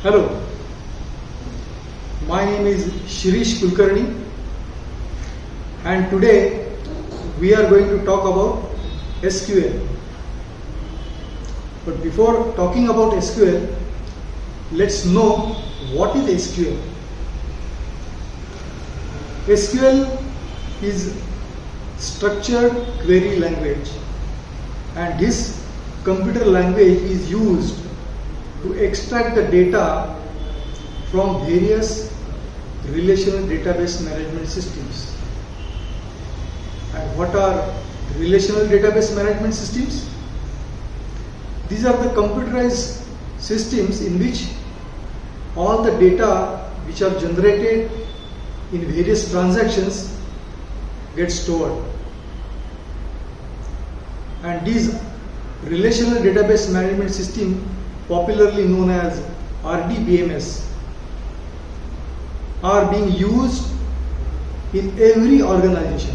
Hello, my name is Shirish Kulkarni and today we are going to talk about SQL. But before talking about SQL, let's know what is SQL. SQL is structured query language, and this computer language is used to extract the data from various relational database management systems. And what are relational database management systems? These are the computerized systems in which all the data which are generated in various transactions get stored. And these relational database management system, popularly known as RDBMS, are being used in every organization.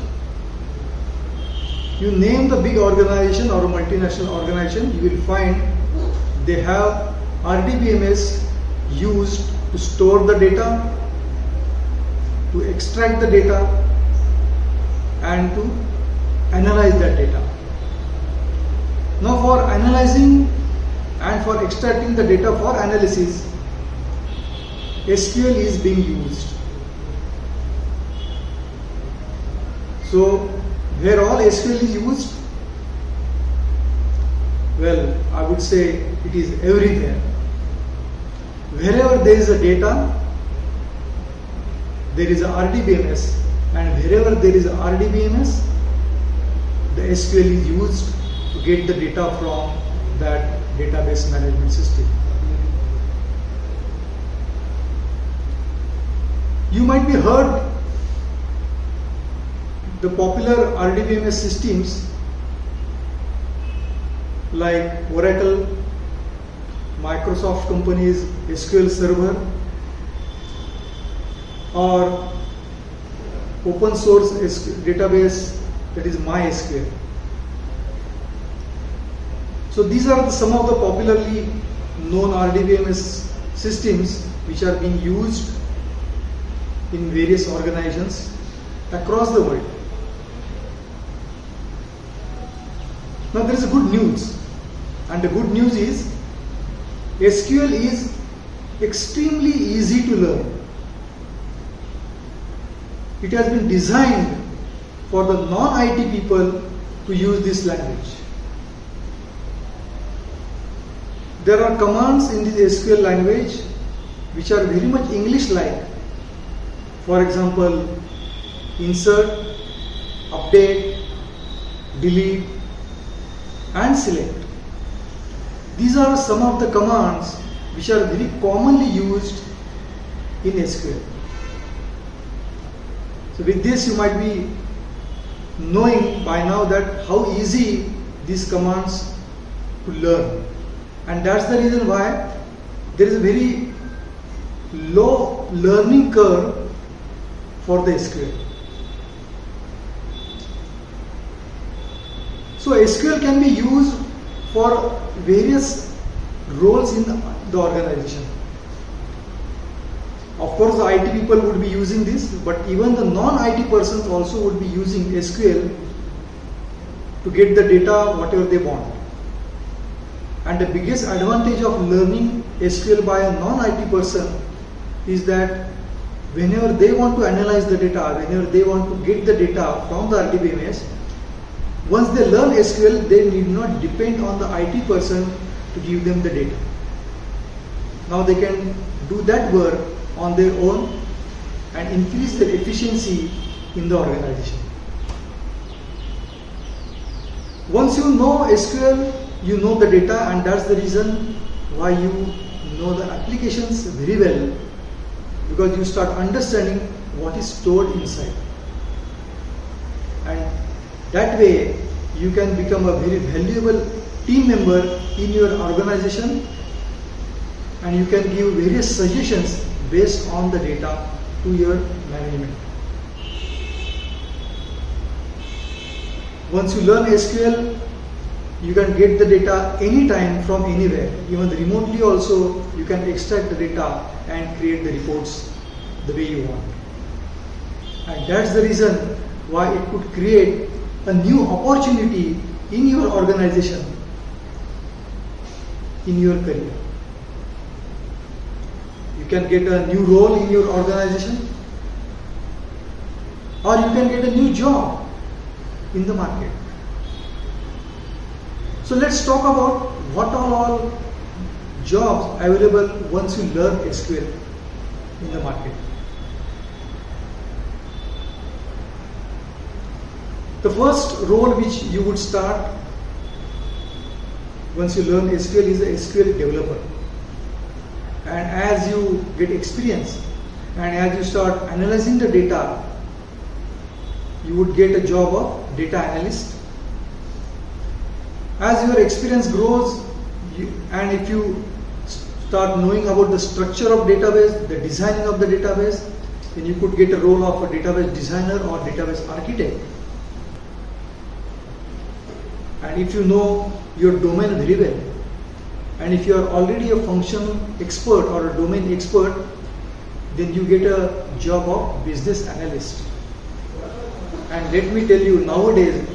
You name the big organization or a multinational organization, you will find they have RDBMS used to store the data, to extract the data, and to analyze that data. Now, for analyzing and for extracting the data for analysis, SQL is being used. So, where all SQL is used? Well, I would say it is everywhere. Wherever there is a data, there is a RDBMS, and wherever there is a RDBMS, the SQL is used to get the data from that database management system. You might be heard the popular RDBMS systems like Oracle, Microsoft companies SQL Server, or open source database, that is MySQL. So these are some of the popularly known RDBMS systems which are being used in various organizations across the world. Now there is a good news, and the good news is SQL is extremely easy to learn. It has been designed for the non-IT people to use this language. There are commands in this SQL language which are very much English-like. For example, insert, update, delete, and select. These are some of the commands which are very commonly used in SQL. So with this you might be knowing by now that how easy these commands to learn. And that's the reason why there is a very low learning curve for the SQL. So SQL can be used for various roles in the organization. Of course, the IT people would be using this, but even the non-IT persons also would be using SQL to get the data whatever they want. And the biggest advantage of learning SQL by a non-IT person is that whenever they want to analyze the data, whenever they want to get the data from the RDBMS, once they learn SQL, they need not depend on the IT person to give them the data. Now they can do that work on their own and increase their efficiency in the organization. Once you know SQL, you know the data, and that's the reason why you know the applications very well, because you start understanding what is stored inside. And that way you can become a very valuable team member in your organization, and you can give various suggestions based on the data to your management. Once you learn SQL, You can get the data anytime from anywhere. Even remotely also you can extract the data and create the reports the way you want. And that's the reason why it could create a new opportunity in your organization, in your career. You can get a new role in your organization, or you can get a new job in the market. So let's talk about what are all jobs available once you learn SQL in the market. The first role which you would start once you learn SQL is a SQL developer. And as you get experience and as you start analyzing the data, you would get a job of data analyst. As your experience grows and if you start knowing about the structure of database, the designing of the database, then you could get a role of a database designer or database architect. And if you know your domain very well, and if you are already a functional expert or a domain expert, then you get a job of business analyst. And let me tell you, nowadays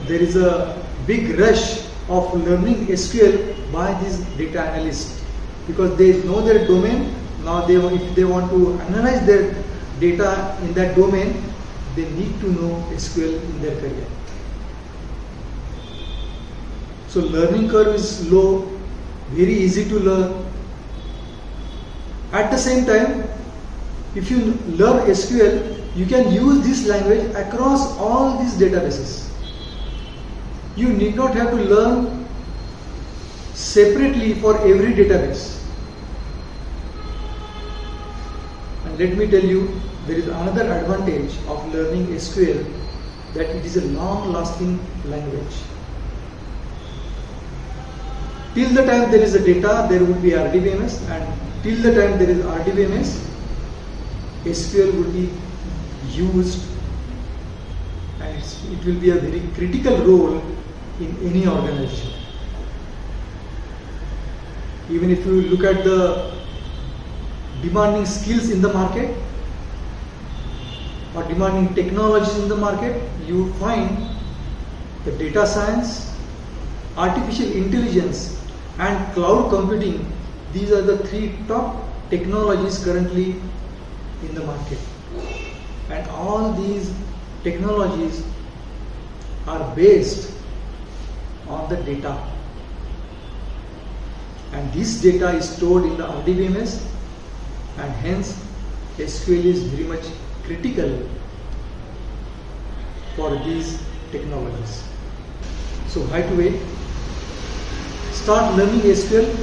there is a big rush of learning SQL by these data analysts, because they know their domain. Now if they want to analyze their data in that domain, they need to know SQL in their career. So learning curve is low, very easy to learn. At the same time, if you learn SQL, you can use this language across all these databases. You need not have to learn separately for every database. And let me tell you, there is another advantage of learning SQL, that it is a long-lasting language. Till the time there is a data, there would be RDBMS, and till the time there is RDBMS, SQL would be used, and it will be a very critical role in any organization. Even if you look at the demanding skills in the market or demanding technologies in the market, you find the data science, artificial intelligence and cloud computing. These are the three top technologies currently in the market. And all these technologies are based on the data. And this data is stored in the RDBMS, and hence SQL is very much critical for these technologies. So right away, start learning SQL.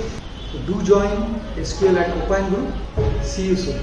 So do join SQL at Opine group. See you soon.